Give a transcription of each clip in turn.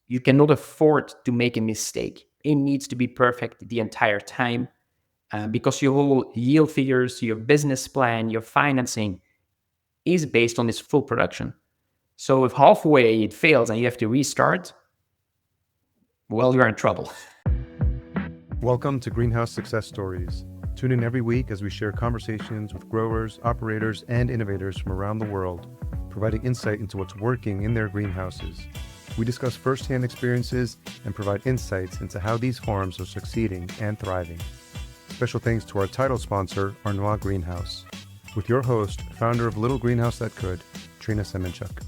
you cannot afford to make a mistake. It needs to be perfect the entire time, because your whole yield figures, your business plan, your financing is based on this full production. So if halfway it fails and you have to restart, well, you're in trouble. Welcome to Greenhouse Success Stories. Tune in every week as we share conversations with growers, operators, and innovators from around the world, providing insight into what's working in their greenhouses. We discuss firsthand experiences and provide insights into how these farms are succeeding and thriving. Special thanks to our title sponsor, Arnois Greenhouse, with your host, founder of Little Greenhouse That Could, Trina Semenchek.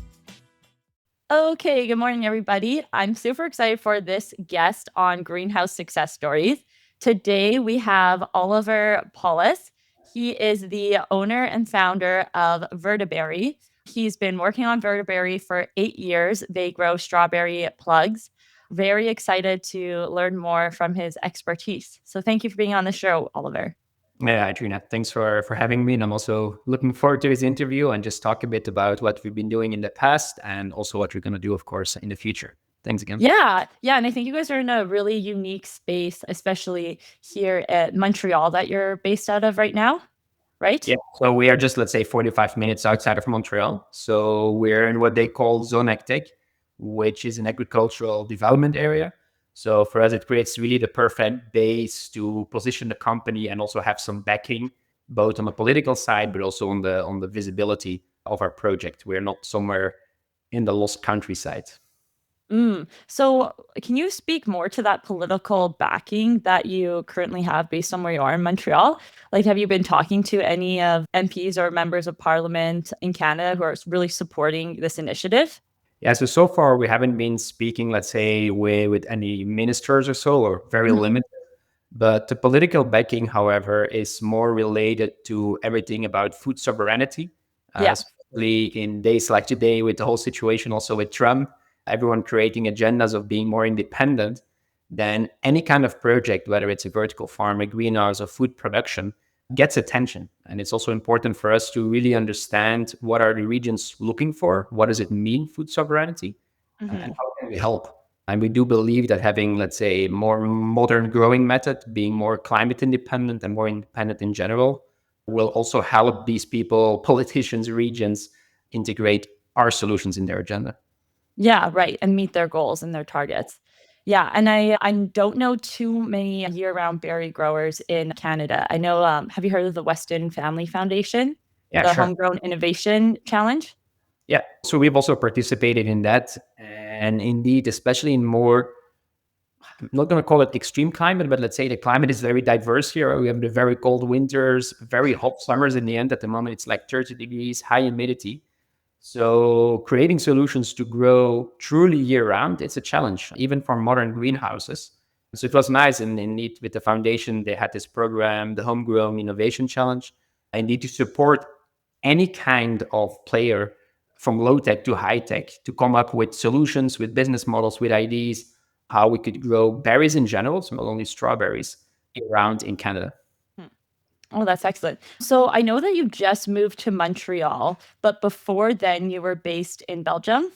Okay, good morning, everybody. I'm super excited for this guest on Greenhouse Success Stories. Today, we have Olivier Paulus. He is the owner and founder of Verteberry. He's been working on Verteberry for 8 years. They grow strawberry plugs. Very excited to learn more from his expertise. So thank you for being on the show, Olivier. Yeah, Trina, thanks for having me. And I'm also looking forward to this interview and just talk a bit about what we've been doing in the past and also what we're going to do, of course, in the future. Thanks again. Yeah. And I think you guys are in a really unique space, especially here at Montreal that you're based out of right now, right? Yeah. So we are just, let's say, 45 minutes outside of Montreal. So we're in what they call Zone Hectic, which is an agricultural development area. So for us, it creates really the perfect base to position the company and also have some backing, both on the political side, but also on the visibility of our project. We're not somewhere in the lost countryside. So can you speak more to that political backing that you currently have based on where you are in Montreal? Like, have you been talking to any of MPs or members of parliament in Canada who are really supporting this initiative? Yeah, so far we haven't been speaking, let's say, with any ministers or so, or very limited. But the political backing, however, is more related to everything about food sovereignty, Yeah. especially in days like today with the whole situation also with Trump, everyone creating agendas of being more independent. Then any kind of project, whether it's a vertical farm, a greenhouse, or food production, gets attention. And it's also important for us to really understand what are the regions looking for, what does it mean, food sovereignty, and how can we help. And we do believe that having, let's say, a more modern growing method, being more climate independent and more independent in general, will also help these people, politicians, regions, integrate our solutions in their agenda. Yeah, right. And meet their goals and their targets. Yeah. And I don't know too many year-round berry growers in Canada. I know, have you heard of the Weston Family Foundation? Yeah, The sure. Homegrown Innovation Challenge? Yeah. So we've also participated in that. And indeed, especially in more, I'm not going to call it extreme climate, but let's say the climate is very diverse here. We have the very cold winters, very hot summers in the end. At the moment, it's like 30 degrees, high humidity. So creating solutions to grow truly year-round, it's a challenge, even for modern greenhouses. So it was nice, and indeed with the foundation, they had this program, the Homegrown Innovation Challenge. I need to support any kind of player from low-tech to high-tech to come up with solutions, with business models, with ideas, how we could grow berries in general, so not only strawberries, year-round in Canada. Oh, that's excellent. So I know that you just moved to Montreal, but before then you were based in Belgium.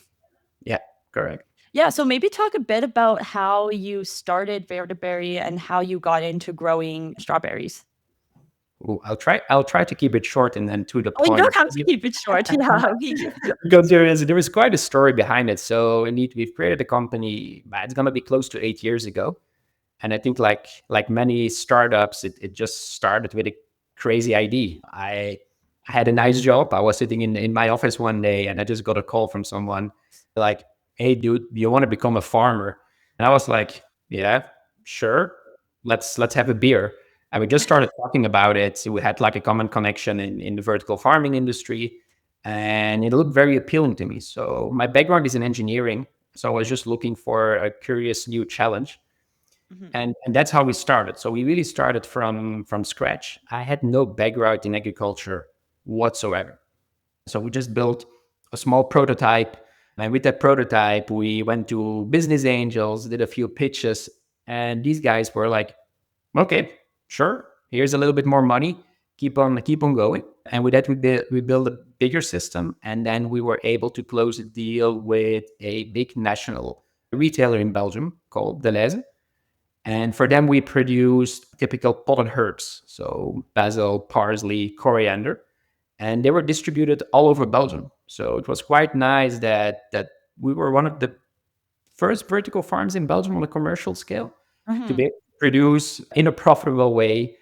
Yeah, correct. Yeah, so maybe talk a bit about how you started Verteberry and how you got into growing strawberries. Ooh, I'll try to keep it short and then to the Oh, you point. don't have to keep it short. Yeah. Because there is quite a story behind it. So indeed, we've created a company. It's gonna be close to 8 years ago, and I think like many startups, it just started with a crazy idea. I had a nice job. I was sitting in my office one day, and I just got a call from someone like, "Hey, dude, do you want to become a farmer?" And I was like, "Yeah, sure. Let's have a beer." And we just started talking about it. We had like a common connection in the vertical farming industry, and it looked very appealing to me. So my background is in engineering, so I was just looking for a curious new challenge, and that's how we started. So we really started from scratch. I had no background in agriculture whatsoever, so we just built a small prototype, and with that prototype, we went to business angels, did a few pitches, and these guys were like, "Okay, sure. Here's a little bit more money. Keep on going." And with that, we built a bigger system, and then we were able to close a deal with a big national retailer in Belgium called Deleuze. And for them, we produced typical potted herbs, so basil, parsley, coriander, and they were distributed all over Belgium. So it was quite nice that we were one of the first vertical farms in Belgium on a commercial scale to be Mhm. able to produce in a profitable way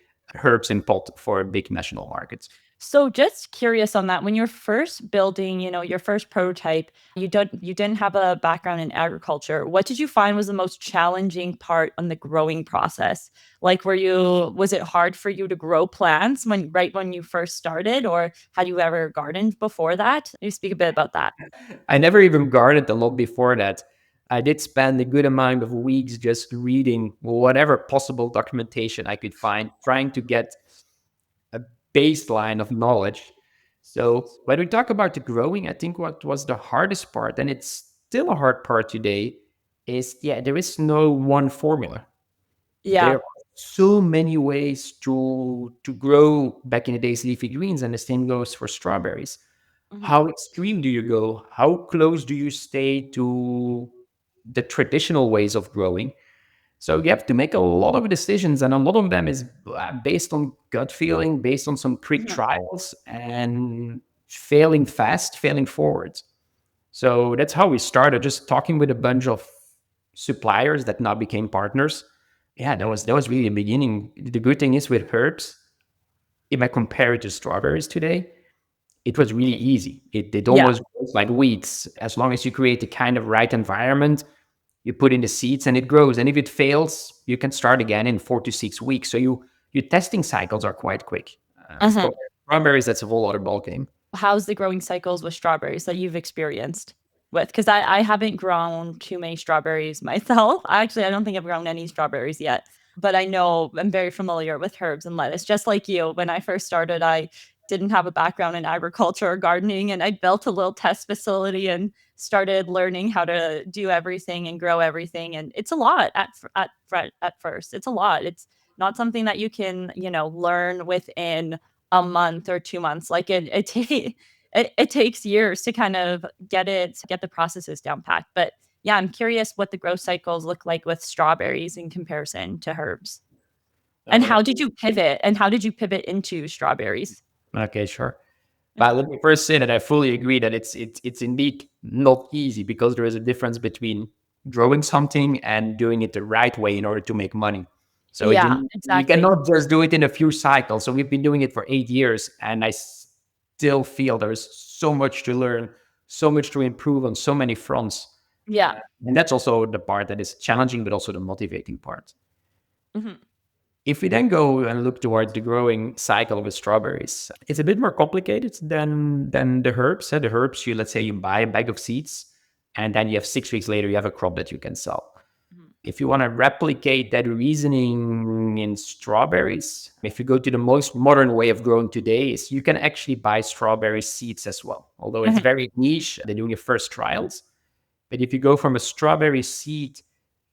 herbs in pot for big national markets. So just curious on that, when you're first building, your first prototype, you didn't have a background in agriculture. What did you find was the most challenging part on the growing process? Like was it hard for you to grow plants right when you first started, or had you ever gardened before that? Can you speak a bit about that? I never even gardened a lot before that. I did spend a good amount of weeks just reading whatever possible documentation I could find, trying to get a baseline of knowledge. So when we talk about the growing, I think what was the hardest part, and it's still a hard part today, is there is no one formula. There Yeah. are so many ways to grow back in the days leafy greens, and the same goes for strawberries. Mhm. How extreme do you go? How close do you stay to the traditional ways of growing? So you have to make a lot of decisions, and a lot of them is based on gut feeling, based on some quick Mhm. trials, and failing fast, failing forward. So that's how we started, just talking with a bunch of suppliers that now became partners. Yeah, that was really the beginning. The good thing is with herbs, if I compare it to strawberries today, it was really easy. It Yeah. almost grows like weeds. As long as you create the kind of right environment, you put in the seeds and it grows. And if it fails, you can start again in 4 to 6 weeks. So your testing cycles are quite quick. Uh-huh. Strawberries, that's a whole other ballgame. How's the growing cycles with strawberries that you've experienced with? Because I haven't grown too many strawberries myself. Actually, I don't think I've grown any strawberries yet, but I know I'm very familiar with herbs and lettuce. Just like you, when I first started, I didn't have a background in agriculture or gardening, and I built a little test facility and started learning how to do everything and grow everything. And it's a lot at first. It's a lot. It's not something that you can learn within a month or 2 months. Like it takes years to kind of get the processes down packed. But yeah, I'm curious what the growth cycles look like with strawberries in comparison to herbs. And When how did you pivot into strawberries? Okay, sure. But let me first say that I fully agree that it's indeed not easy, because there is a difference between growing something and doing it the right way in order to make money. So Yeah, you exactly. cannot just do it in a few cycles. So we've been doing it for 8 years, and I still feel there's so much to learn, so much to improve on so many fronts. Yeah. And that's also the part that is challenging, but also the motivating part. Mhm. If we then go and look towards the growing cycle with strawberries, it's a bit more complicated than the herbs. The herbs, let's say you buy a bag of seeds, and then you have 6 weeks later you have a crop that you can sell. Mhm. If you want to replicate that reasoning in strawberries, if you go to the most modern way of growing today, is you can actually buy strawberry seeds as well. Although it's Mhm. very niche, they're doing your first trials. But if you go from a strawberry seed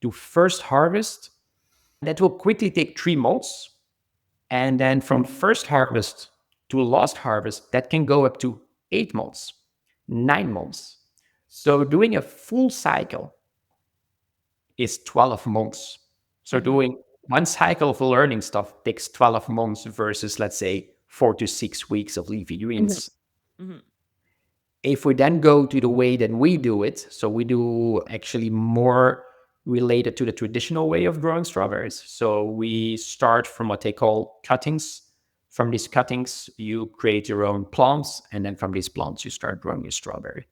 to first harvest, that will quickly take 3 months. And then from first harvest to last harvest, that can go up to 8 months, 9 months. So doing a full cycle is 12 months. So Mhm. doing one cycle of learning stuff takes 12 months versus, let's say, 4 to 6 weeks of leafy Mhm. greens. Mhm. If we then go to the way that we do it, so we do actually more related to the traditional way of growing strawberries. So we start from what they call cuttings. From these cuttings, you create your own plants, and then from these plants, you start growing your strawberry.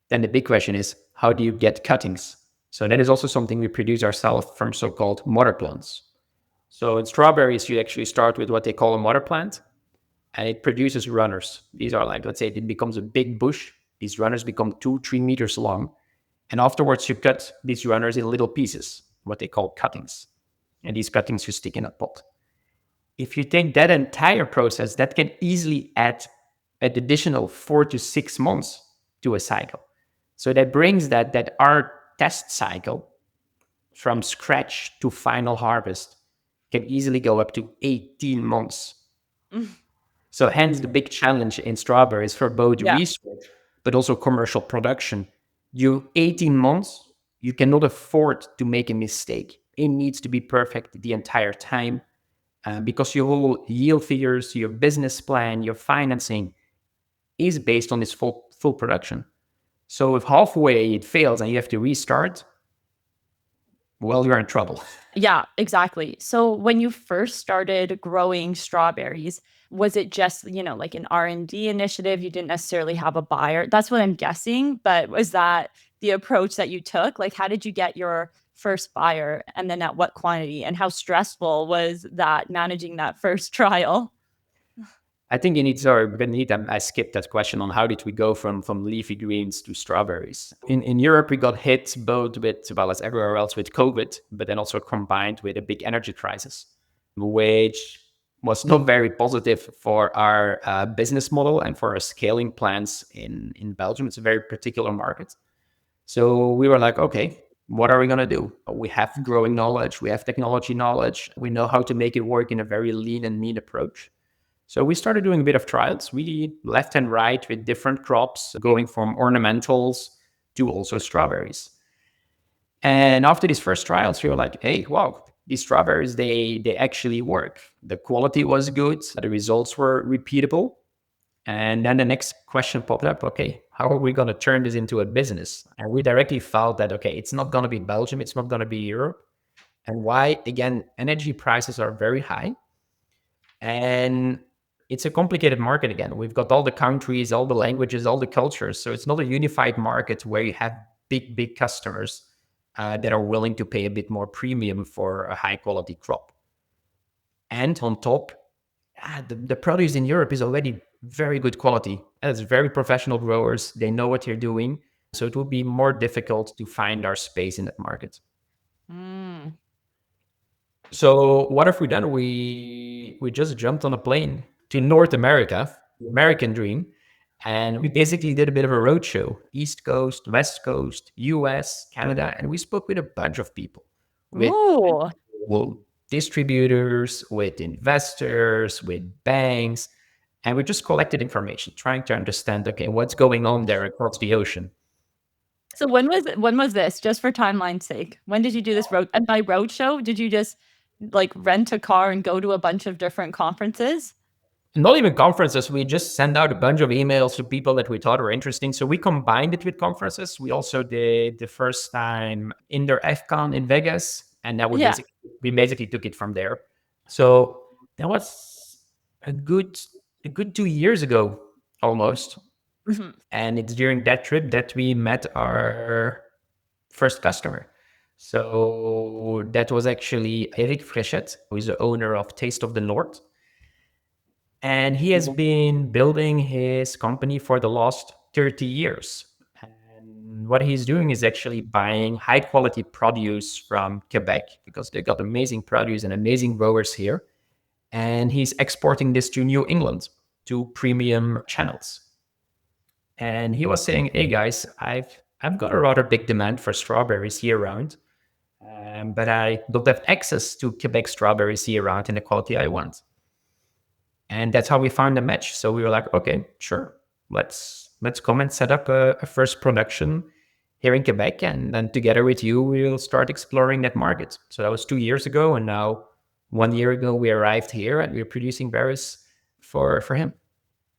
Then the big question is, how do you get cuttings? So that is also something we produce ourselves from so-called mother plants. So in strawberries, you actually start with what they call a mother plant, and it produces runners. These are like, let's say, it becomes a big bush. These runners become 2, 3 meters long. And afterwards, you cut these runners in little pieces, what they call cuttings. And these cuttings you stick in a pot. If you take that entire process, that can easily add an additional 4 to 6 months to a cycle. So that brings that our test cycle from scratch to final harvest can easily go up to 18 months. Mhm. So hence the big challenge in strawberries for both Yeah. research but also commercial production. You 18 months. You cannot afford to make a mistake. It needs to be perfect the entire time, because your whole yield figures, your business plan, your financing is based on this full production. So if halfway it fails and you have to restart, well, you're in trouble. Yeah, exactly. So when you first started growing strawberries, was it just, like an R&D initiative? You didn't necessarily have a buyer. That's what I'm guessing, but was that the approach that you took? Like, how did you get your first buyer, and then at what quantity, and how stressful was that managing that first trial? I think you need, sorry, but I skipped that question on how did we go from leafy greens to strawberries. In Europe, we got hit both with, well, as everywhere else, with COVID, but then also combined with a big energy crisis, which was not very positive for our business model and for our scaling plans in Belgium. It's a very particular market. So we were like, okay, what are we going to do? We have growing knowledge, we have technology knowledge, we know how to make it work in a very lean and mean approach. So we started doing a bit of trials, really left and right with different crops, going from ornamentals to also strawberries. And after these first trials, we were like, hey, wow, these strawberries, they actually work. The quality was good, the results were repeatable. And then the next question popped up, okay, how are we going to turn this into a business? And we directly felt that, okay, it's not going to be Belgium, it's not going to be Europe. And why? Again, energy prices are very high. And it's a complicated market again. We've got all the countries, all the languages, all the cultures. So it's not a unified market where you have big customers that are willing to pay a bit more premium for a high quality crop. And on top, the produce in Europe is already very good quality. It's very professional growers. They know what they're doing. So it will be more difficult to find our space in that market. Mm. So what have we done? We just jumped on a plane to North America, the American dream, and we basically did a bit of a roadshow: East Coast, West Coast, US, Canada, and we spoke with a bunch of people, with Ooh. well, distributors, with investors, with banks, and we just collected information, trying to understand, okay, what's going on there across the ocean. So when was this? Just for timeline's sake. When did you do this road? And by road show, did you just like rent a car and go to a bunch of different conferences? Not even conferences. We just send out a bunch of emails to people that we thought were interesting. So we combined it with conferences. We also did the first time Indoor FCon in Vegas, and that Yeah. we basically took it from there. So that was a good a good 2 years ago almost. Mhm. And it's during that trip that we met our first customer. So that was actually Eric Fréchette, who is the owner of Taste of the North. And he has been building his company for the last 30 years. And what he's doing is actually buying high quality produce from Quebec, because they got amazing produce and amazing growers here. And he's exporting this to New England, to premium channels. And he was saying, hey guys, I've got a rather big demand for strawberries year round, but I don't have access to Quebec strawberries year round in the quality I want. And that's how we found a match. So we were like, okay, sure, let's come and set up a first production here in Quebec, and then together with you, we'll start exploring that market. So that was 2 years ago, and now 1 year ago we arrived here, and we're producing berries for him.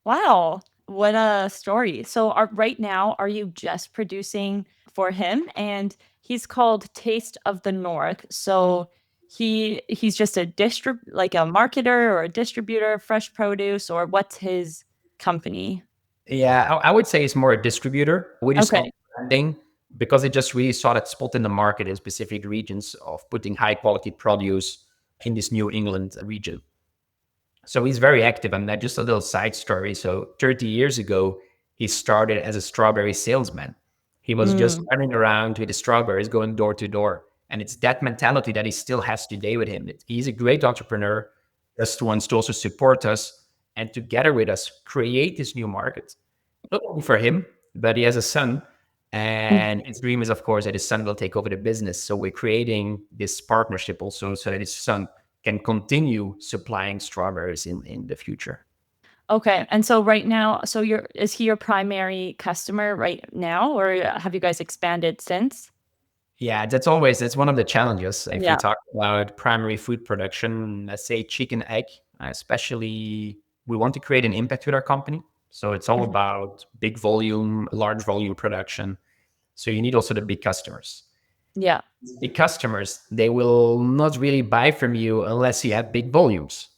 Wow. What a story. So right now, are you just producing for him? And he's called Taste of the North. So he's just a like a marketer or a distributor of fresh produce, or what's his company? Yeah, I would say it's more a distributor. We just call Okay. it branding because it just really saw that spot in the market in specific regions of putting high quality produce in this New England region. So he's very active. And that just a little side story. So 30 years ago, he started as a strawberry salesman. He was just Mm. running around with the strawberries, going door to door. And it's that mentality that he still has today with him. He's a great entrepreneur, just wants to also support us and together with us create this new market. Not only for him, but he has a son. And his dream is, of course, that his son will take over the business. So we're creating this partnership also so that his son can continue supplying strawberries in the future. Okay. And so right now, so is he your primary customer right now, or have you guys expanded since? Yeah, that's one of the challenges. If we Yeah. talk about primary food production, let's say chicken, egg, especially we want to create an impact with our company. So it's all Mhm. about big volume, large volume production. So you need also the big customers. Yeah. Big customers, they will not really buy from you unless you have big volumes.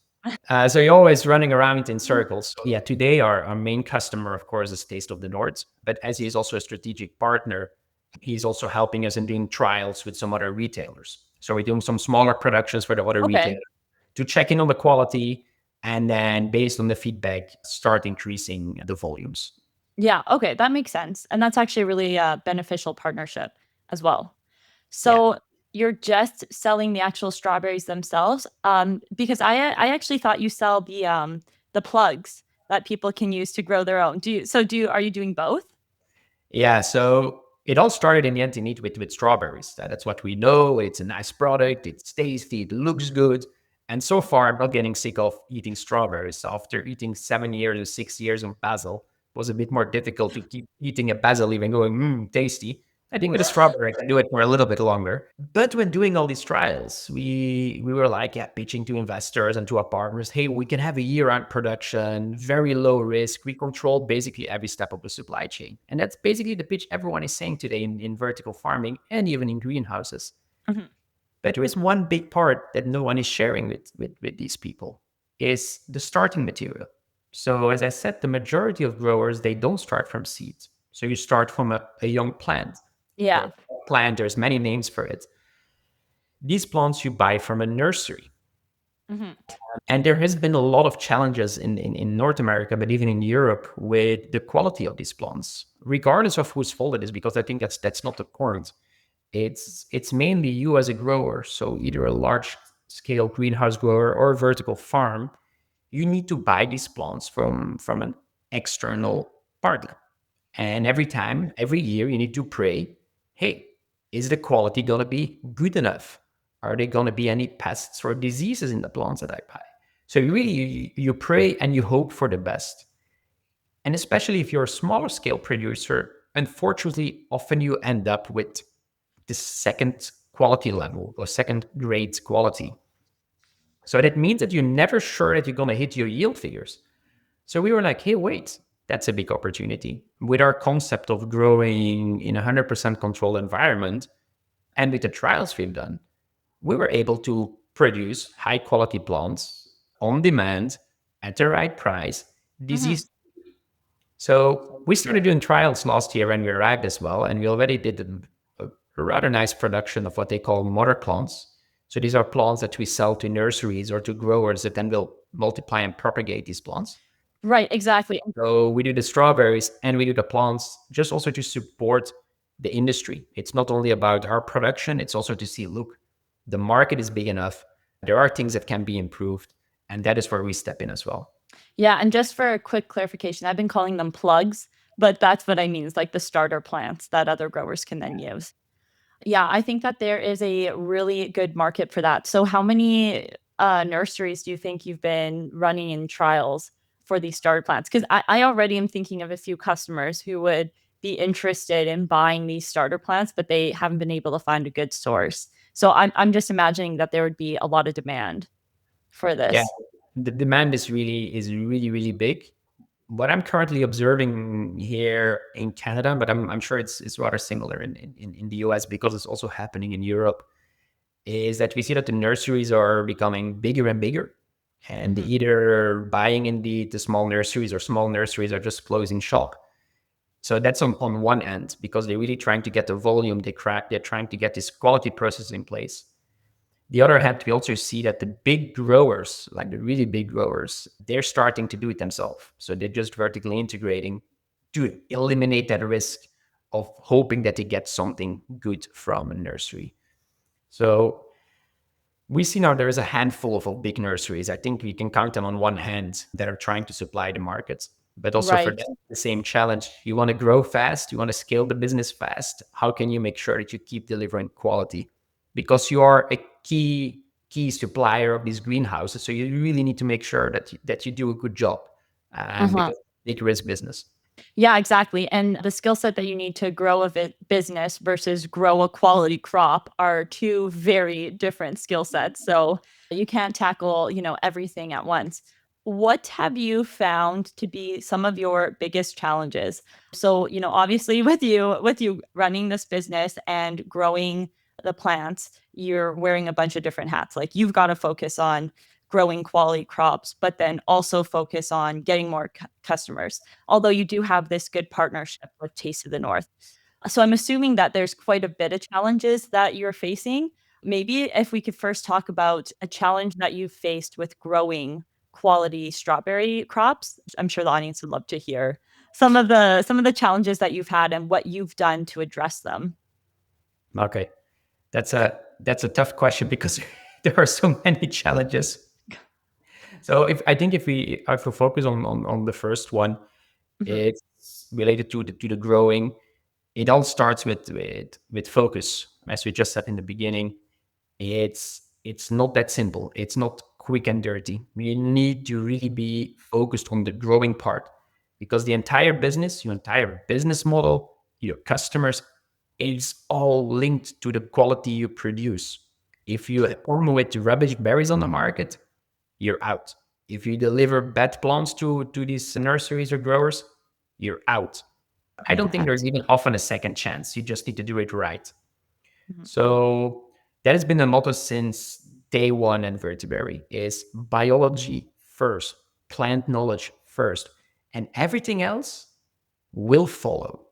So you're always running around in circles. So yeah, today our main customer, of course, is Taste of the North. But as he is also a strategic partner, he's also helping us in doing trials with some other retailers. So we're doing some smaller productions for the other Okay. retailers to check in on the quality, and then based on the feedback, start increasing the volumes. Yeah. Okay. That makes sense. And that's actually a really beneficial partnership as well. Yeah. So you're just selling the actual strawberries themselves? Because I actually thought you sell the plugs that people can use to grow their own. Are you doing both? Yeah, so it all started in the end indeed with strawberries. That's what we know. It's a nice product. It's tasty. It looks good. And so far, I'm not getting sick of eating strawberries. After eating 7 years or 6 years of basil, it was a bit more difficult to keep eating a basil leaf and going, tasty. I think with a strawberry, I can do it for a little bit longer. But when doing all these trials, we were like, yeah, pitching to investors and to our partners, hey, we can have a year-round production, very low risk. We control basically every step of the supply chain. And that's basically the pitch everyone is saying today in vertical farming and even in greenhouses. Mhm. But there is one big part that no one is sharing with these people is the starting material. So as I said, the majority of growers, they don't start from seeds. So you start from a young plant or Yeah. plant, there's many names for it. These plants you buy from a nursery. Mhm. And there has been a lot of challenges in North America, but even in Europe, with the quality of these plants, regardless of whose fault it is, because I think that's not the point. It's mainly you as a grower, so either a large scale greenhouse grower or a vertical farm, you need to buy these plants from an external partner. And every time, every year, you need to pray, hey, is the quality going to be good enough? Are there going to be any pests or diseases in the plants that I buy? So you pray and you hope for the best. And especially if you're a smaller scale producer, unfortunately, often you end up with the second quality level or second grade quality. So that means that you're never sure that you're going to hit your yield figures. So we were like, hey, wait, that's a big opportunity. With our concept of growing in a 100% controlled environment and with the trials we've done, we were able to produce high quality plants on demand at the right price, Mhm. disease. So we started doing trials last year when we arrived as well, and we already did a rather nice production of what they call mother plants. So these are plants that we sell to nurseries or to growers that then will multiply and propagate these plants. Right, exactly. So we do the strawberries and we do the plants just also to support the industry. It's not only about our production, it's also to see, look, the market is big enough. There are things that can be improved. And that is where we step in as well. Yeah, and just for a quick clarification, I've been calling them plugs, but that's what I mean. It's like the starter plants that other growers can then use. Yeah, I think that there is a really good market for that. So how many nurseries do you think you've been running in trials for these starter plants? Because I already am thinking of a few customers who would be interested in buying these starter plants, but they haven't been able to find a good source. So I'm just imagining that there would be a lot of demand for Yeah, this. the demand is really big. What I'm currently observing here in Canada, but I'm sure it's rather similar in the US because it's also happening in Europe, is that we see that the nurseries are becoming bigger and bigger. And Mhm. either buying in the small nurseries or small nurseries are just closing shop. So that's on one end because they're really trying to get the volume they crack. They're trying to get this quality process in place. The other hand, we also see that the big growers, like the really big growers, they're starting to do it themselves. So they're just vertically integrating to eliminate that risk of hoping that they get something good from a nursery. So we see now there is a handful of big nurseries. I think we can count them on one hand that are trying to supply the markets. But also for Right. them, the same challenge. You want to grow fast, you want to scale the business fast. How can you make sure that you keep delivering quality? Because you are a key supplier of these greenhouses, so you really need to make sure that you do a good job Uh-huh. because big risk business. Yeah, exactly. And the skill set that you need to grow a business versus grow a quality crop are two very different skill sets. So you can't tackle, everything at once. What have you found to be some of your biggest challenges? So, obviously with you running this business and growing the plants, you're wearing a bunch of different hats. Like you've got to focus on growing quality crops, but then also focus on getting more customers, although you do have this good partnership with Taste of the North. So I'm assuming that there's quite a bit of challenges that you're facing. Maybe if we could first talk about a challenge that you've faced with growing quality strawberry crops. I'm sure the audience would love to hear some of the challenges that you've had and what you've done to address them. Okay, that's a tough question because there are so many challenges. So if we focus on the first one, Mhm. it's related to the growing. It all starts with focus, as we just said in the beginning. It's not that simple. It's not quick and dirty. You need to really be focused on the growing part, because the entire business, your entire business model, your customers, is all linked to the quality you produce. If you formulate rubbish berries on the market, you're out. If you deliver bad plants to these nurseries or growers, you're out. I don't think there's even often a second chance. You just need to do it right. Mhm. So that has been the motto since day one at Verteberry: is biology first, plant knowledge first, and everything else will follow.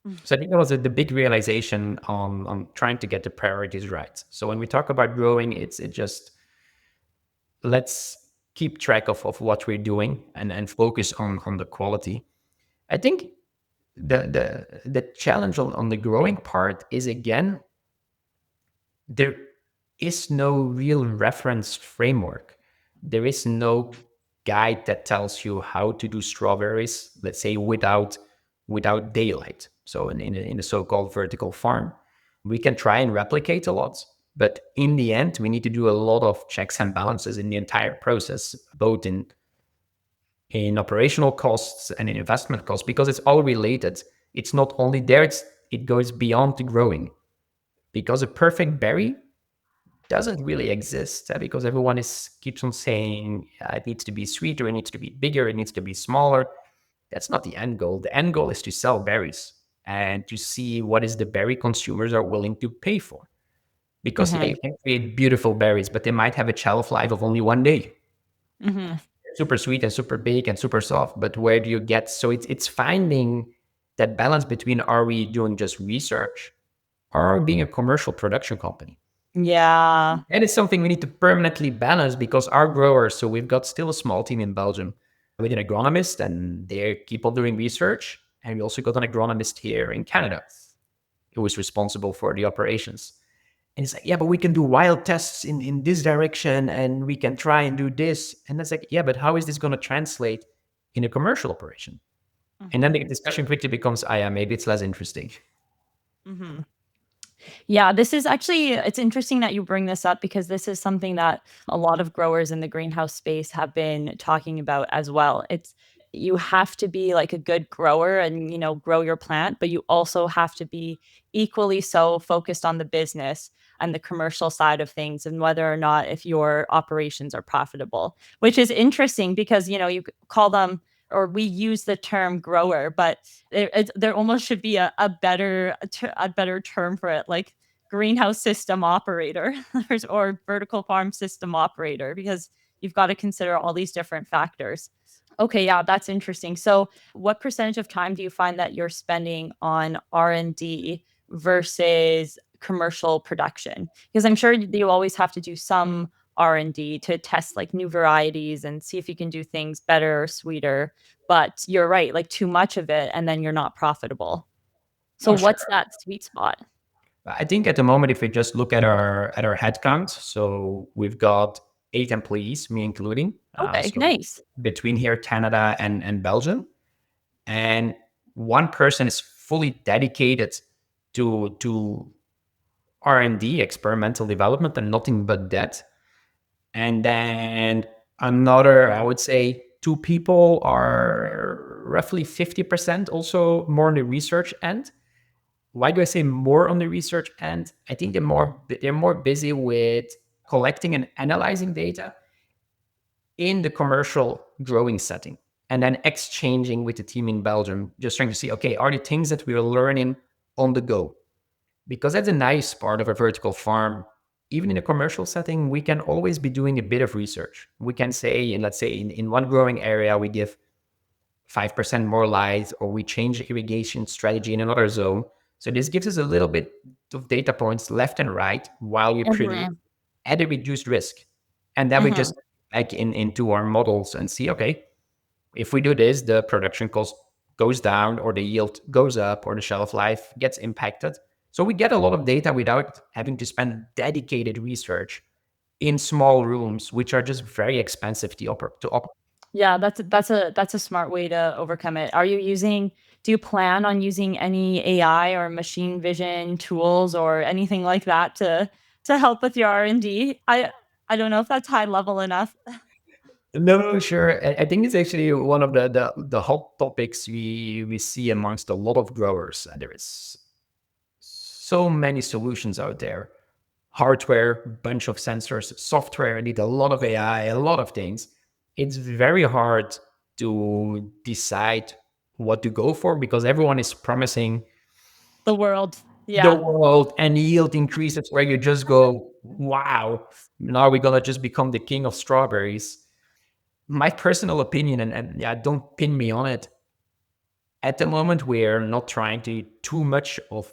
Mhm. So I think that was the big realization on trying to get the priorities right. So when we talk about growing, it just, let's keep track of what we're doing and focus on the quality. I think the challenge on the growing part is, again, there is no real reference framework. There is no guide that tells you how to do strawberries, let's say, without daylight. So in a so-called vertical farm, we can try and replicate a lot, but in the end, we need to do a lot of checks and balances in the entire process, both in operational costs and in investment costs, because it's all related. It's not only there; it goes beyond the growing. Because a perfect berry doesn't really exist, because everyone is keeps on saying it needs to be sweeter, it needs to be bigger, it needs to be smaller. That's not the end goal. The end goal is to sell berries and to see what is the berry consumers are willing to pay for. Because yeah, Mhm. you can create beautiful berries, but they might have a shelf life of only one day. Mhm. Super sweet and super big and super soft, but where do you get? So it's finding that balance between, are we doing just research or being a commercial production company? Yeah. And it's something we need to permanently balance, because our growers, so we've got still a small team in Belgium with an agronomist, and they keep on doing research. And we also got an agronomist here in Canada who is responsible for the operations. And it's like, yeah, but we can do wild tests in this direction, and we can try and do this. And it's like, yeah, but how is this going to translate in a commercial operation? And then Mhm. the discussion quickly becomes, yeah, maybe it's less interesting. Mhm. Yeah, this is actually it's interesting that you bring this up because this is something that a lot of growers in the greenhouse space have been talking about as well. It's you have to be like a good grower and, grow your plant, but you also have to be equally so focused on the business and the commercial side of things and whether or not if your operations are profitable, which is interesting because, you call them or we use the term grower, but there almost should be a better term for it, like greenhouse system operator or vertical farm system operator, because you've got to consider all these different factors. Okay, yeah, that's interesting. So, what percentage of time do you find that you're spending on R&D versus commercial production? Because I'm sure you always have to do some R&D to test like new varieties and see if you can do things better or sweeter. But you're right, like too much of it and then you're not profitable. So Oh, what's sure. that sweet spot? I think at the moment, if we just look at our headcount, so we've got 8 employees, me including. Okay, So nice. between here, Canada and Belgium, and one person is fully dedicated to R&D, experimental development, and nothing but that. And then another, I would say, two people are roughly 50% also more on the research end. Why do I say more on the research end? I think they're more busy with collecting and analyzing data in the commercial growing setting, and then exchanging with the team in Belgium, just trying to see, okay, are the things that we are learning on the go? Because that's a nice part of a vertical farm. Even in a commercial setting, we can always be doing a bit of research. We can say, and let's say in one growing area, we give 5% more light, or we change the irrigation strategy in another zone. So this gives us a little bit of data points left and right while we produce Mhm. at a reduced risk. And then we Mhm. just back into our models and see, okay, if we do this, the production cost goes down, or the yield goes up, or the shelf life gets impacted. So we get a lot of data without having to spend dedicated research in small rooms, which are just very expensive to operate. Yeah, that's a smart way to overcome it. Do you plan on using any AI or machine vision tools or anything like that to help with your R&D? I don't know if that's high level enough. No, sure. I think it's actually one of the hot topics we see amongst a lot of growers. There is so many solutions out there. Hardware, bunch of sensors, software, need a lot of AI, a lot of things. It's very hard to decide what to go for because everyone is promising The world. the Yeah. world and yield increases where you just go, wow, now we're gonna just become the king of strawberries. My personal opinion, and yeah, don't pin me on it. At the moment, we're not trying to do too much of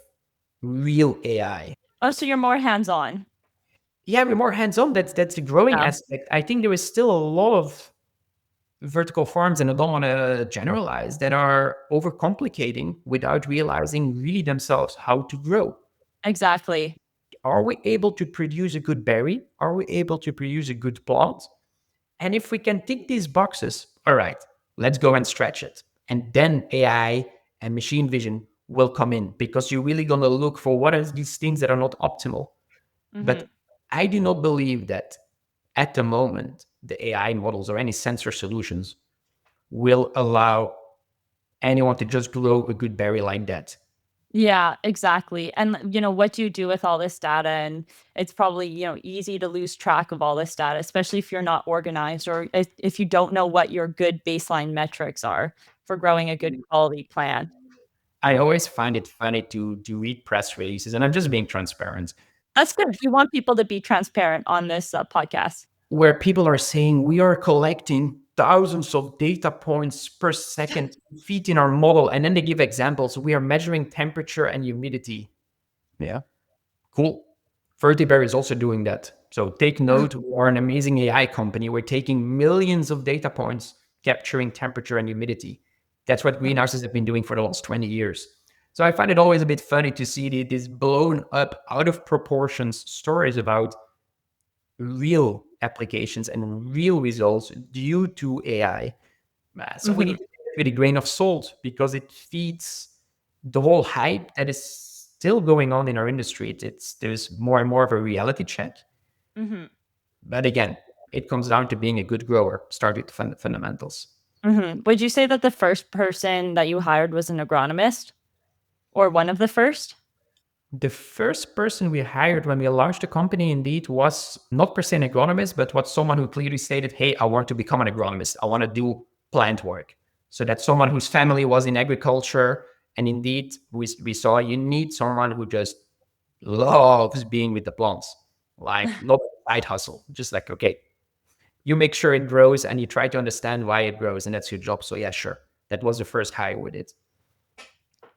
real AI. Oh, so you're more hands-on. Yeah, we're more hands-on. That's the growing Yeah, aspect. I think there is still a lot of vertical farms, and I don't want to generalize, that are overcomplicating without realizing really themselves how to grow. exactly. Are we able to produce a good berry? Are we able to produce a good plant? And if we can tick these boxes, all right, let's go and stretch it. And then AI and machine vision will come in because you're really going to look for what are these things that are not optimal. But Mhm. I do not believe that at the moment, the AI models or any sensor solutions will allow anyone to just grow a good berry like that. Yeah, exactly. And what do you do with all this data? And it's probably, easy to lose track of all this data, especially if you're not organized or if you don't know what your good baseline metrics are for growing a good quality plant. I always find it funny to read press releases, and I'm just being transparent, That's good. We want people to be transparent on this podcast. where people are saying we are collecting thousands of data points per second to feed in our model, and then they give examples. We are measuring temperature and humidity. Yeah, cool. Verteberry is also doing that. So take note, we are an amazing AI company. We're taking millions of data points, capturing temperature and humidity. That's what greenhouses have been doing for the last 20 years. So I find it always a bit funny to see these blown up, out of proportions stories about real applications and real results due to AI. So we need Mhm. to take it with a grain of salt because it feeds the whole hype that is still going on in our industry. There's more and more of a reality check. Mhm. But again, it comes down to being a good grower. Start with the fundamentals. Mhm. Would you say that the first person that you hired was an agronomist or one of the first? The first person we hired when we launched the company indeed was not per se an agronomist, but was someone who clearly stated, hey, I want to become an agronomist. I want to do plant work. So that's someone whose family was in agriculture. And indeed, we saw you need someone who just loves being with the plants, like not a side hustle. Just like, okay, you make sure it grows and you try to understand why it grows. And that's your job. So yeah, sure. That was the first hire with it.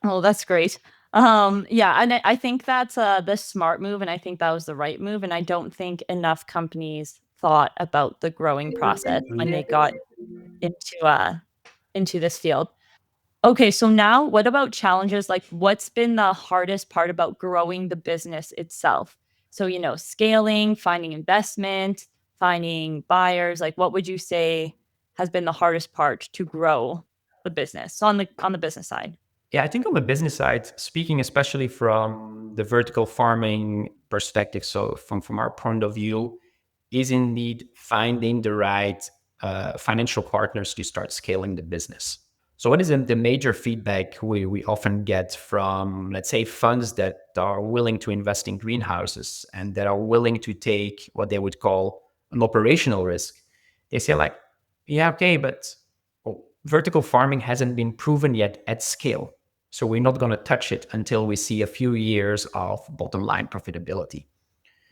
Oh, that's great. Yeah, and I think that's the smart move, and I think that was the right move. And I don't think enough companies thought about the growing process when they got into uh into this field. Okay, so now what about challenges? Like, what's been the hardest part about growing the business itself? So, scaling, finding investment, finding buyers. Like, what would you say has been the hardest part to grow the business on the business side? Yeah, I think on the business side, speaking especially from the vertical farming perspective, so from our point of view, is indeed finding the right financial partners to start scaling the business. So, what is the major feedback we often get from, let's say, funds that are willing to invest in greenhouses and that are willing to take what they would call an operational risk? They say, like, yeah, okay, but vertical farming hasn't been proven yet at scale. So, we're not going to touch it until we see a few years of bottom line profitability.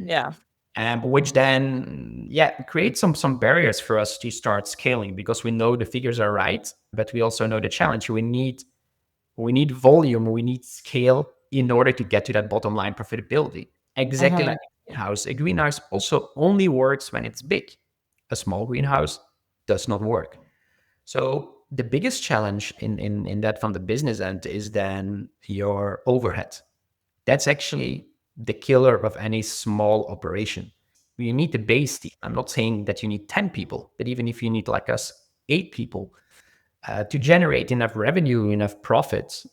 Yeah. Which then, yeah, creates some barriers for us to start scaling because we know the figures are right, but we also know the challenge. We need volume, we need scale in order to get to that bottom line profitability. Exactly like Uh-huh. a greenhouse. A greenhouse also only works when it's big. A small greenhouse does not work. So the biggest challenge in that from the business end is then your overhead. That's actually the killer of any small operation. You need the base team. I'm not saying that you need 10 people, but even if you need like us, 8 people, to generate enough revenue, enough profits,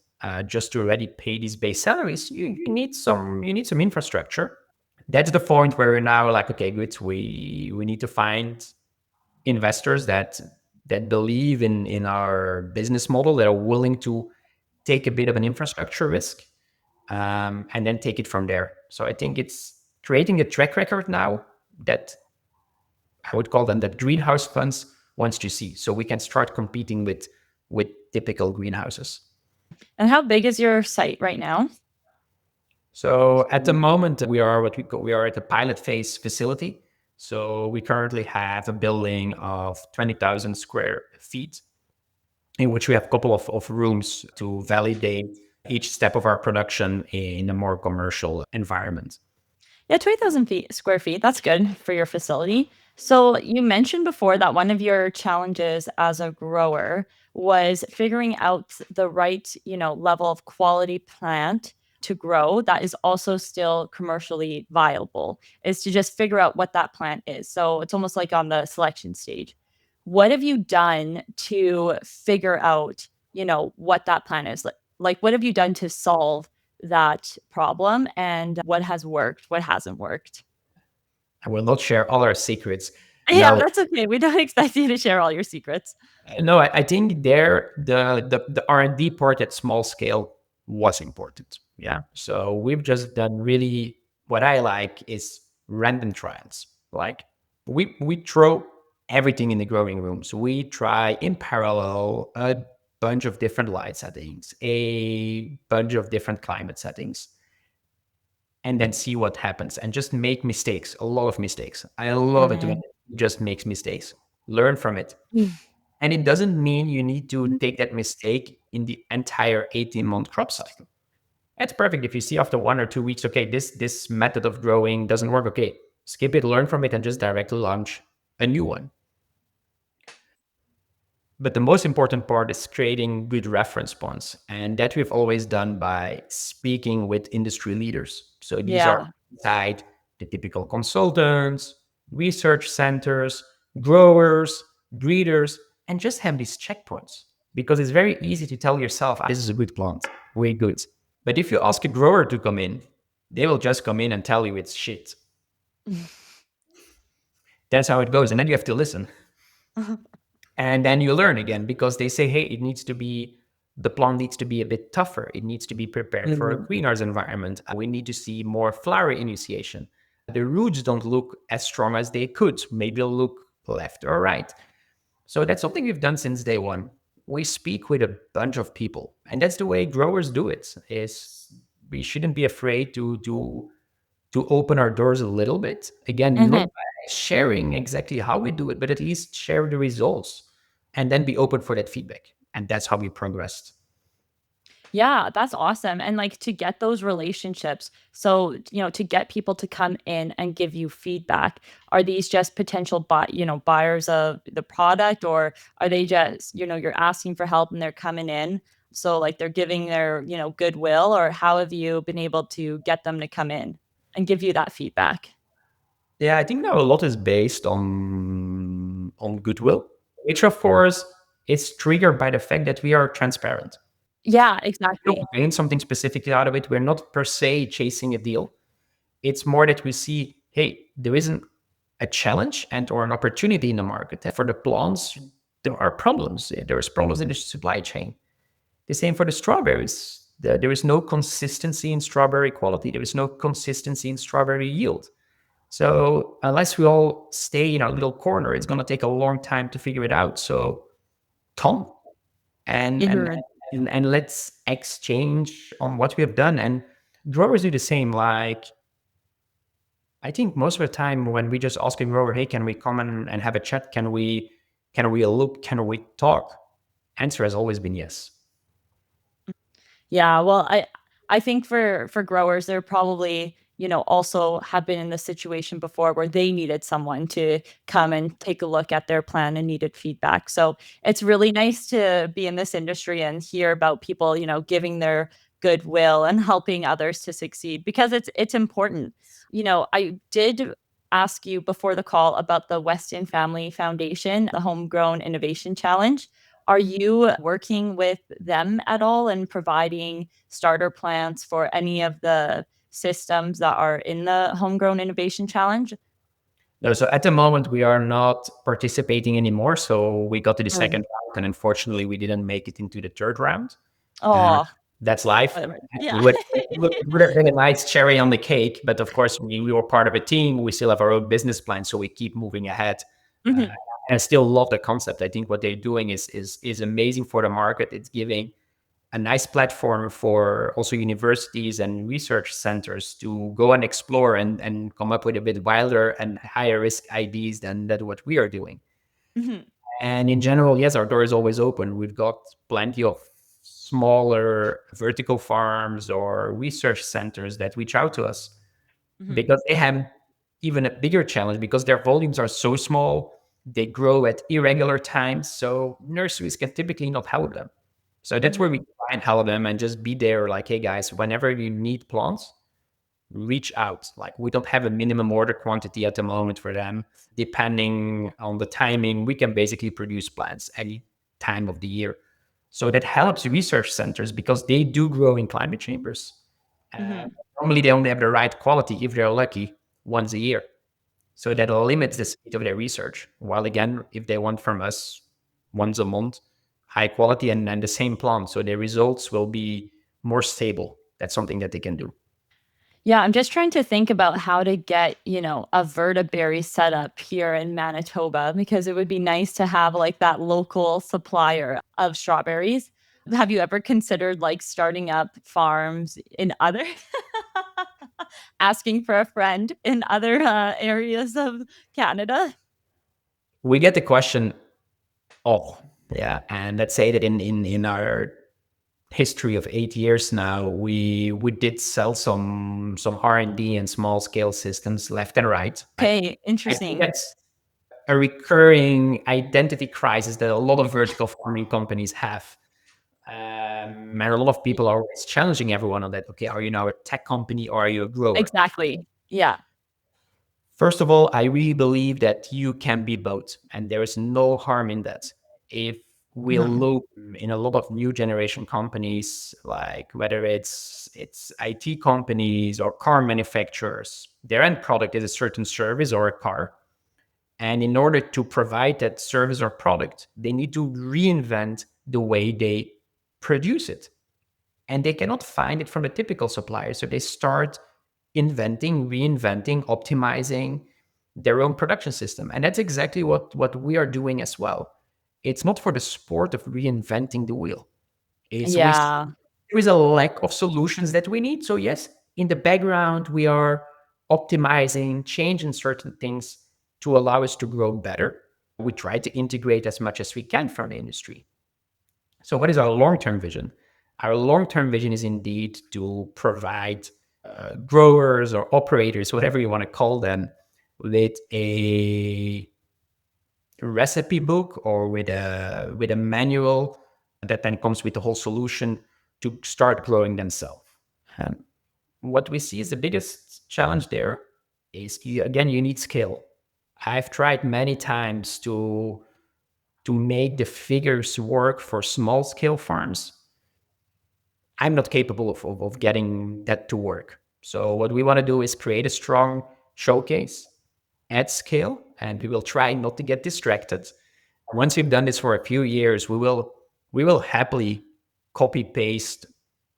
just to already pay these base salaries, you need some infrastructure. That's the point where we're now like, okay, good. We need to find investors that believe in our business model, that are willing to take a bit of an infrastructure risk, and then take it from there. So I think it's creating a track record now that I would call them that greenhouse funds wants to see, so we can start competing with typical greenhouses. And how big is your site right now? So at the moment, we are what we are at a pilot phase facility. So we currently have a building of 20,000 square feet, in which we have a couple of rooms to validate each step of our production in a more commercial environment. Yeah, 20,000 square feet. That's good for your facility. So you mentioned before that one of your challenges as a grower was figuring out the right, level of quality plant to grow that is also still commercially viable, is to just figure out what that plant is. So it's almost like on the selection stage. What have you done to figure out, what that plant is? Like what have you done to solve that problem, and what has worked, what hasn't worked? I will not share all our secrets. Yeah, Now, that's okay. We don't expect you to share all your secrets. no, I think there the R&D part at small scale was important. Yeah. So we've just done really what I like is random trials. Like we throw everything in the growing room. So we try in parallel a bunch of different light settings, a bunch of different climate settings, and then see what happens and just make mistakes, a lot of mistakes. I love it when Mhm. it just makes mistakes. Learn from it. And it doesn't mean you need to take that mistake in the entire 18-month crop cycle. It's perfect if you see after 1 or 2 weeks, okay, this method of growing doesn't work. Okay, skip it, learn from it, and just directly launch a new one. But the most important part is creating good reference points. And that we've always done by speaking with industry leaders. So these are Yeah. inside the typical consultants, research centers, growers, breeders, and just have these checkpoints. Because it's very easy to tell yourself, this is a good plant, way good. But if you ask a grower to come in, they will just come in and tell you it's shit. That's how it goes. And then you have to listen. And then you learn again because they say, hey, the plant needs to be a bit tougher. It needs to be prepared for a greenhouse environment. We need to see more flower initiation. The roots don't look as strong as they could. Maybe they'll look left or right. So that's something we've done since day one. We speak with a bunch of people, and that's the way growers do it. Is we shouldn't be afraid to open our doors a little bit. Again, not Mhm. by sharing exactly how we do it, but at least share the results and then be open for that feedback. And that's how we progressed. Yeah, that's awesome. And like to get those relationships, so to get people to come in and give you feedback, are these just potential buyers of the product, or are they just, you're asking for help and they're coming in? So like they're giving their, goodwill, or how have you been able to get them to come in and give you that feedback? Yeah, I think now a lot is based on goodwill, which of course is triggered by the fact that we are transparent. Yeah, We exactly. don't gain something specifically out of it. We're not per se chasing a deal. It's more that we see, hey, there isn't. a challenge and or an opportunity in the market. For the plants, there are problems. There's problems in the supply chain. The same for the strawberries. There is no consistency in strawberry quality. There is no consistency in strawberry yield. So unless we all stay in our little corner, it's going to take a long time to figure it out. So come and and Mhm. and let's exchange on what we have done. And growers do the same. Like I think most of the time when we just ask a grower, "Hey, can we come and have a chat? Can we look? Can we talk?" Answer has always been yes. Yeah, well, I think for growers, they're probably, also have been in the situation before where they needed someone to come and take a look at their plan and needed feedback. So it's really nice to be in this industry and hear about people, giving their goodwill and helping others to succeed because it's important. I did ask you before the call about the Weston Family Foundation, the Homegrown Innovation Challenge. Are you working with them at all and providing starter plants for any of the systems that are in the Homegrown Innovation Challenge? No, so at the moment we are not participating anymore. So we got to the Mm. second round, and unfortunately we didn't make it into the third round. Uh, Oh, that's life. whatever. It Yeah. would have been a nice cherry on the cake, but of course we were part of a team. We still have our own business plan, so we keep moving ahead. Uh, Mhm, and I still love the concept. I think what they're doing is amazing for the market. It's giving a nice platform for also universities and research centers to go and explore and come up with a bit wilder and higher risk ideas than what we are doing. mhm, And in general, yes, our door is always open. We've got plenty of smaller vertical farms or research centers that reach out to us mhm, because they have even a bigger challenge because their volumes are so small. They grow at irregular times. So nurseries can typically not help them. So that's where we mhm, try and help them and just be there like, hey guys, whenever you need plants, reach out. Like we don't have a minimum order quantity at the moment for them. Depending on the timing, we can basically produce plants any time of the year. So that helps research centers because they do grow in climate chambers. Uh, mhm, Normally, they only have the right quality if they're lucky once a year. So that limits the speed of their research. While again, if they want from us once a month, high quality and the same plant, so their results will be more stable. That's something that they can do. Yeah, I'm just trying to think about how to get, a Verteberry set up here in Manitoba because it would be nice to have like that local supplier of strawberries. Have you ever considered like starting up farms in other asking for a friend in other areas of Canada? We get the question, oh, yeah. And let's say that in our history of 8 years now, we did sell some R&D and D and small scale systems left and right. Okay, I think interesting. that's a recurring identity crisis that a lot of vertical farming companies have. And a lot of people are always challenging everyone on that. Okay, are you now a tech company or are you a grower? Exactly. Yeah. First of all, I really believe that you can be both, and there is no harm in that. If we Mhm, look in a lot of new generation companies, like whether it's IT companies or car manufacturers, their end product is a certain service or a car. And in order to provide that service or product, they need to reinvent the way they produce it. And they cannot find it from the typical supplier. So they start inventing, reinventing, optimizing their own production system. And that's exactly what we are doing as well. It's not for the sport of reinventing the wheel. It's we yeah. there is a lack of solutions that we need. So yes, in the background, we are optimizing, changing certain things to allow us to grow better. We try to integrate as much as we can from the industry. So, what is our long term vision? Our long term vision is indeed to provide growers or operators, whatever you want to call them, with a recipe book or with a manual that then comes with the whole solution to start growing themselves. Um, what we see is the biggest challenge there is again you need scale. I've tried many times to make the figures work for small scale farms. I'm not capable of getting that to work. So what we want to do is create a strong showcase at scale, and we will try not to get distracted. Once we've done this for a few years, we will happily copy paste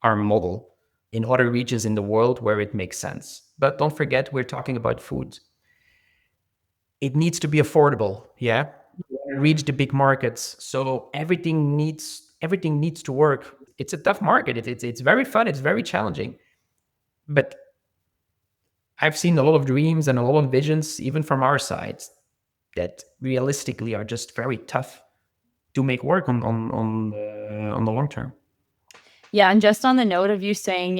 our model in other regions in the world where it makes sense. But don't forget, we're talking about food. It needs to be affordable. Yeah, reach the big markets. So everything needs to work. It's a tough market. It's very fun. It's very challenging. But I've seen a lot of dreams and a lot of visions, even from our side, that realistically are just very tough to make work on the long term. Yeah, and just on the note of you saying,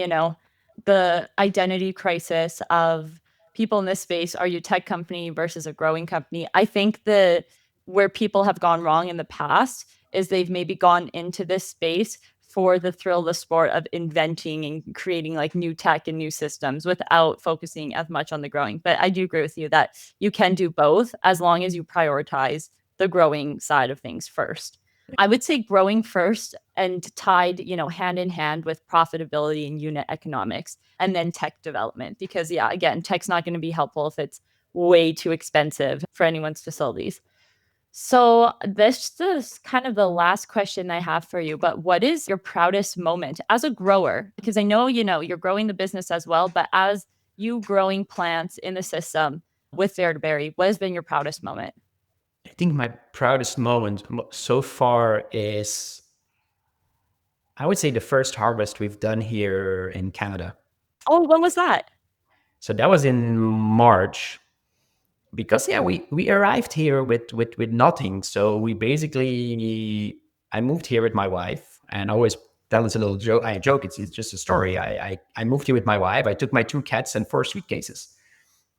the identity crisis of people in this space, are you a tech company versus a growing company? I think that where people have gone wrong in the past is they've maybe gone into this space for the thrill of the sport of inventing and creating like new tech and new systems without focusing as much on the growing. But I do agree with you that you can do both as long as you prioritize the growing side of things first. I would say growing first and tied, hand in hand with profitability and unit economics, and then tech development. Because, yeah, again, tech's not going to be helpful if it's way too expensive for anyone's facilities. So, this is kind of the last question I have for you. But what is your proudest moment as a grower? Because I know, you're growing the business as well, but as you growing plants in the system with Verteberry, what has been your proudest moment? I think my proudest moment so far is, I would say, the first harvest we've done here in Canada. Oh, when was that? So that was in March, because yeah, we arrived here with nothing. So we basically, I moved here with my wife, and I always tell this a little joke. I joke, it's just a story. I moved here with my wife. I took my two cats and four suitcases,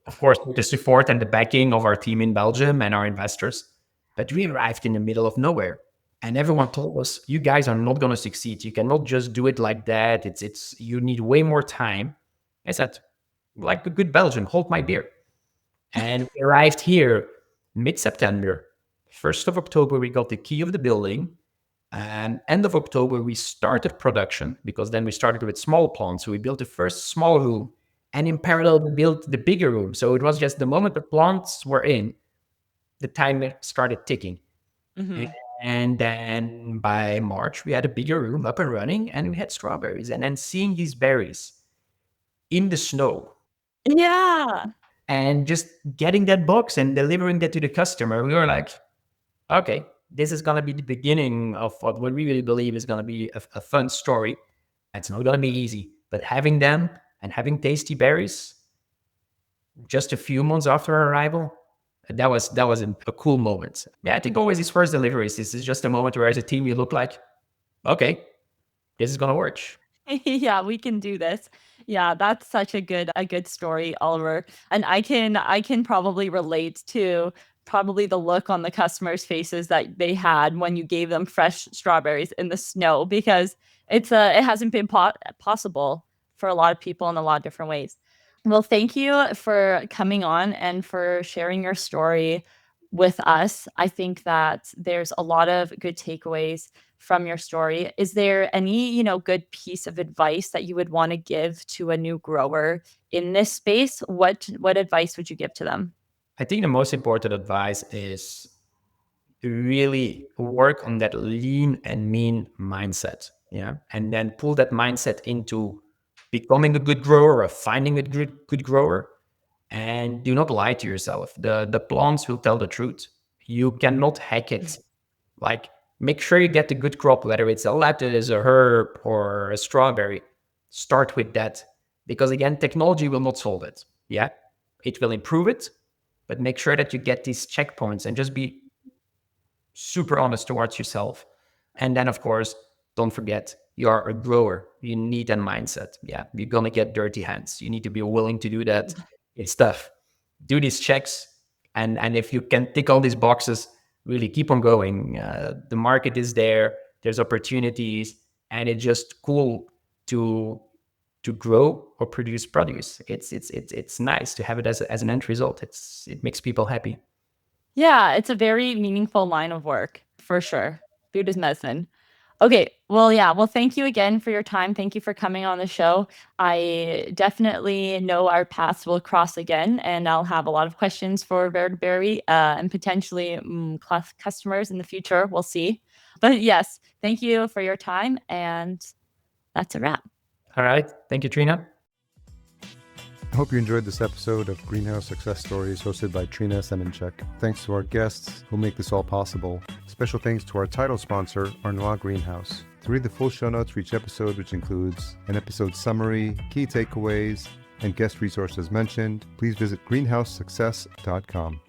of course, with the support and the backing of our team in Belgium and our investors. But we arrived in the middle of nowhere, and everyone told us, "You guys are not going to succeed. You cannot just do it like that. It's you need way more time." I said, like a good Belgian, hold my beer. And we arrived here mid-September. 1st of October, we got the key of the building. And end of October, we started production, because then we started with small plants. So we built the first small room. And in parallel, we built the bigger room. So it was just the moment the plants were in, the timer started ticking. Mhm. And then by March, we had a bigger room up and running, and we had strawberries. And then seeing these berries in the snow, Yeah. and just getting that box and delivering that to the customer, we were like, okay, this is going to be the beginning of what we really believe is going to be a fun story. It's not going to be easy, but having them and having tasty berries just a few months after our arrival, that was a cool moment. Yeah, I think always these first deliveries, this is just a moment where as a team you look like, okay, this is going to work. Yeah, we can do this. Yeah, that's such a good story, Oliver. And I can probably relate to probably the look on the customers' faces that they had when you gave them fresh strawberries in the snow because it hasn't been possible for a lot of people in a lot of different ways. Well, thank you for coming on and for sharing your story with us. I think that there's a lot of good takeaways from your story. Is there any, good piece of advice that you would want to give to a new grower in this space? What advice would you give to them? I think the most important advice is to really work on that lean and mean mindset. Yeah. And then pull that mindset into becoming a good grower or finding a good grower. And do not lie to yourself. The plants will tell the truth. You cannot hack it. Like, make sure you get the good crop, whether it's a lettuce, a herb, or a strawberry. Start with that. Because again, technology will not solve it. Yeah. It will improve it, but make sure that you get these checkpoints and just be super honest towards yourself. And then, of course, don't forget you are a grower. You need that mindset. Yeah, you're gonna get dirty hands. You need to be willing to do that. It's tough. Do these checks, and if you can tick all these boxes, really keep on going. The market is there. There's opportunities, and it's just cool to grow or produce produce. It's nice to have it as an end result. It makes people happy. Yeah, it's a very meaningful line of work for sure. Food is medicine. Okay. Well, yeah. Well, thank you again for your time. Thank you for coming on the show. I definitely know our paths will cross again, and I'll have a lot of questions for Verteberry and potentially customers in the future. We'll see. But yes, thank you for your time, and that's a wrap. All right. Thank you, Trina. I hope you enjoyed this episode of Greenhouse Success Stories hosted by Trina Semenchek. Thanks to our guests who make this all possible. Special thanks to our title sponsor, Arnois Greenhouse. To read the full show notes for each episode, which includes an episode summary, key takeaways, and guest resources mentioned, please visit greenhousesuccess.com.